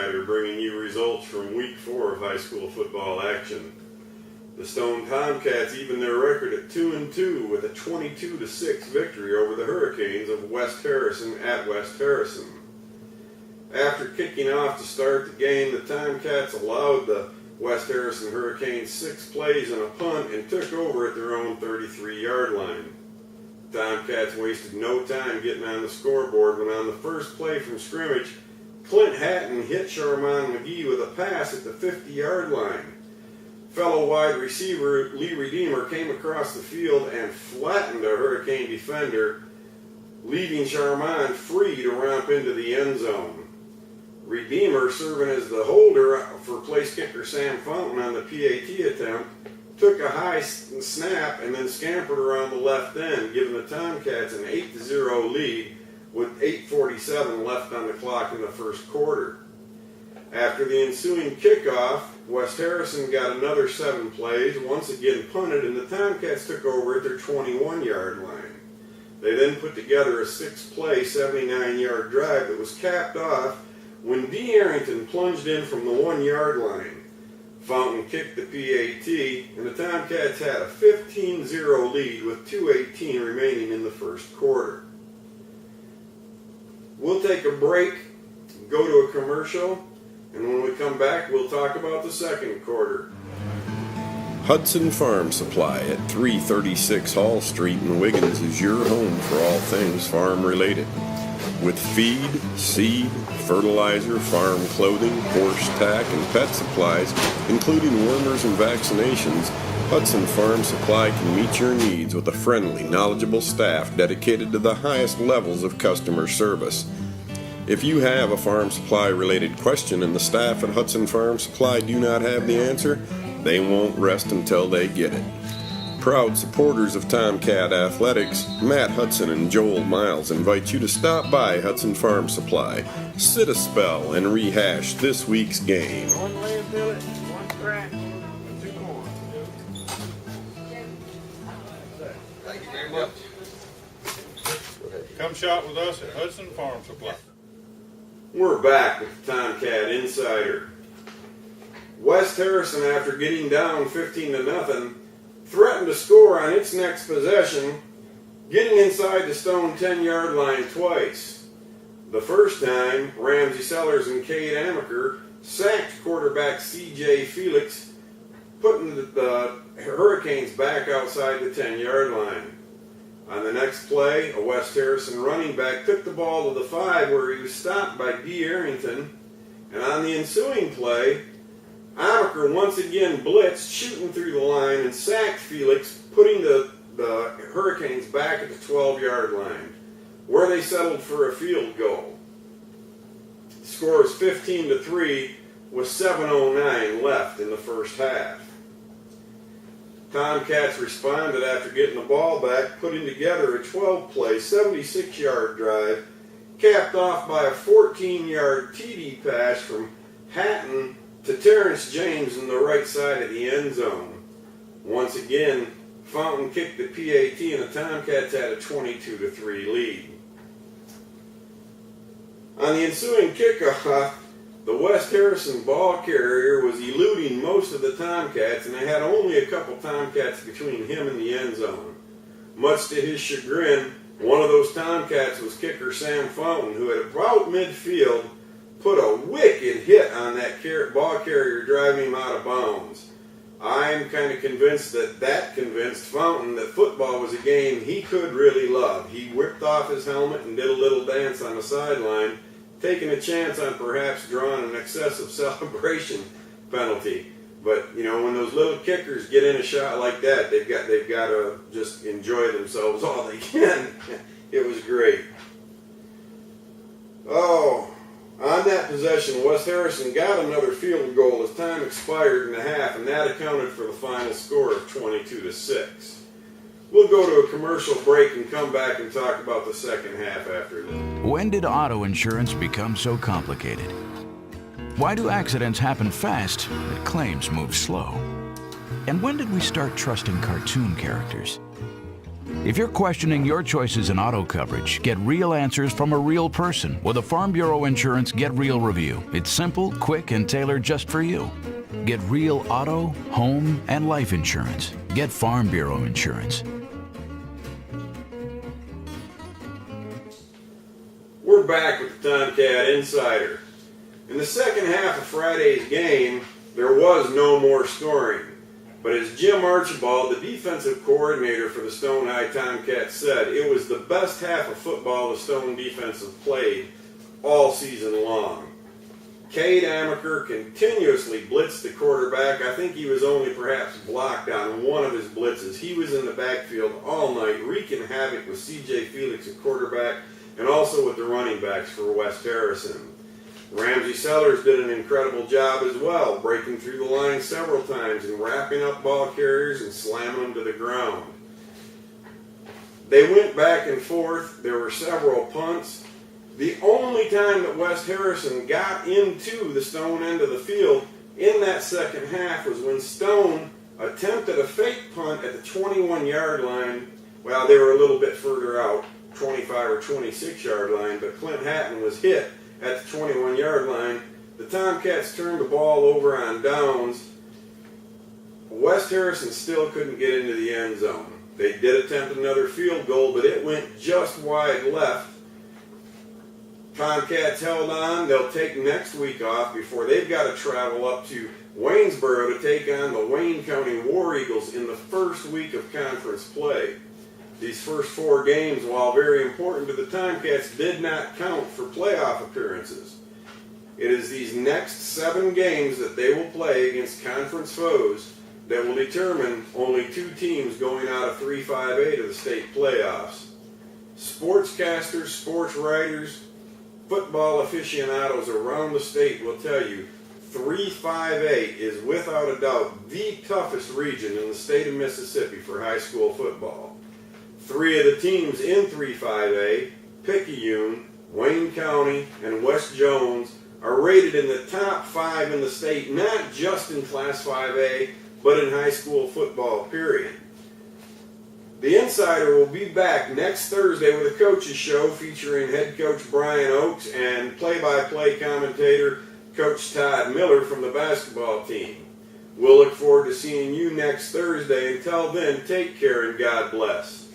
Insider, bringing you results from Week 4 of high school football action. The Stone Tomcats even their record at 2-2 with a 22-6 victory over the Hurricanes of West Harrison at West Harrison. After kicking off to start the game, the Tomcats allowed the West Harrison Hurricanes 6 plays and a punt and took over at their own 33-yard line. The Tomcats wasted no time getting on the scoreboard when on the first play from scrimmage, Clint Hatton hit Sharmon McGee with a pass at the 50-yard line. Fellow wide receiver Lee Redeemer came across the field and flattened a Hurricane defender, leaving Sharmon free to romp into the end zone. Redeemer, serving as the holder for place kicker Sam Fountain on the PAT attempt, took a high snap and then scampered around the left end, giving the Tomcats an 8-0 lead with 8:47 left on the clock in the first quarter. After the ensuing kickoff, West Harrison got another 7 plays, once again punted, and the Tomcats took over at their 21-yard line. They then put together a 6-play, 79-yard drive that was capped off when D. Arrington plunged in from the 1-yard line. Fountain kicked the PAT, and the Tomcats had a 15-0 lead with 2:18 remaining in the first quarter. We'll take a break, go to a commercial, and when we come back, we'll talk about the second quarter. Hudson Farm Supply at 336 Hall Street in Wiggins is your home for all things farm related. With feed, seed, fertilizer, farm clothing, horse tack, and pet supplies, including wormers and vaccinations, Hudson Farm Supply can meet your needs with a friendly, knowledgeable staff dedicated to the highest levels of customer service. If you have a farm supply related question and the staff at Hudson Farm Supply do not have the answer, they won't rest until they get it. Proud supporters of Tomcat Athletics, Matt Hudson and Joel Miles invite you to stop by Hudson Farm Supply, sit a spell, and rehash this week's game. One leg billet, one scratch, and 2 corn. Thank you very much. Come shop with us at Hudson Farm Supply. We're back with the Tomcat Insider. West Harrison, after getting down 15-0, threatened to score on its next possession, getting inside the Stone 10-yard line twice. The first time, Ramsey Sellers and Cade Amaker sacked quarterback C.J. Felix, putting the Hurricanes back outside the 10-yard line. On the next play, a West Harrison running back took the ball to the 5 where he was stopped by D. Arrington, and on the ensuing play, Amaker once again blitzed, shooting through the line, and sacked Felix, putting the Hurricanes back at the 12-yard line, where they settled for a field goal. The score is 15-3 with 7:09 left in the first half. Tomcats responded after getting the ball back, putting together a 12-play, 76-yard drive, capped off by a 14-yard TD pass from Hatton to Terrence James on the right side of the end zone. Once again, Fountain kicked the PAT and the Tomcats had a 22-3 lead. On the ensuing kickoff, the West Harrison ball carrier was eluding most of the Tomcats, and they had only a couple Tomcats between him and the end zone. Much to his chagrin, one of those Tomcats was kicker Sam Fountain, who at about midfield put a wicked hit on that ball carrier, driving him out of bounds. I'm kind of convinced that convinced Fountain that football was a game he could really love. He whipped off his helmet and did a little dance on the sideline, taking a chance on perhaps drawing an excessive celebration penalty. But, you know, when those little kickers get in a shot like that, they've got to just enjoy themselves all they can. It was great. Oh, on that possession, West Harrison got another field goal as time expired in the half, and that accounted for the final score of 22-6. We'll go to a commercial break and come back and talk about the second half after that. When did auto insurance become so complicated? Why do accidents happen fast but claims move slow? And when did we start trusting cartoon characters? If you're questioning your choices in auto coverage, get real answers from a real person with a Farm Bureau Insurance Get Real review. It's simple, quick, and tailored just for you. Get real auto, home, and life insurance. Get Farm Bureau Insurance. We're back with the Tomcat Insider. In the second half of Friday's game, there was no more scoring. But as Jim Archibald, the defensive coordinator for the Stone High Tomcats, said, it was the best half of football the Stone defense has played all season long. Cade Amaker continuously blitzed the quarterback. I think he was only perhaps blocked on one of his blitzes. He was in the backfield all night, wreaking havoc with C.J. Felix at quarterback and also with the running backs for West Harrison. Ramsey Sellers did an incredible job as well, breaking through the line several times and wrapping up ball carriers and slamming them to the ground. They went back and forth. There were several punts. The only time that West Harrison got into the Stone end of the field in that second half was when Stone attempted a fake punt at the 21-yard line. Well, they were a little bit further out, 25 or 26-yard line, but Clint Hatton was hit at the 21-yard line. The Tomcats turned the ball over on downs. West Harrison still couldn't get into the end zone. They did attempt another field goal, but it went just wide left. Tomcats held on. They'll take next week off before they've got to travel up to Waynesboro to take on the Wayne County War Eagles in the first week of conference play. These first 4 games, while very important to the Tomcats, did not count for playoff appearances. It is these next 7 games that they will play against conference foes that will determine only 2 teams going out of 3-5A to the state playoffs. Sportscasters, sports writers, football aficionados around the state will tell you 3-5A is without a doubt the toughest region in the state of Mississippi for high school football. 3 of the teams in 3-5A, Picayune, Wayne County, and West Jones, are rated in the top 5 in the state, not just in Class 5A, but in high school football, period. The Insider will be back next Thursday with a coach's show featuring head coach Brian Oakes and play-by-play commentator Coach Todd Miller from the basketball team. We'll look forward to seeing you next Thursday. Until then, take care and God bless.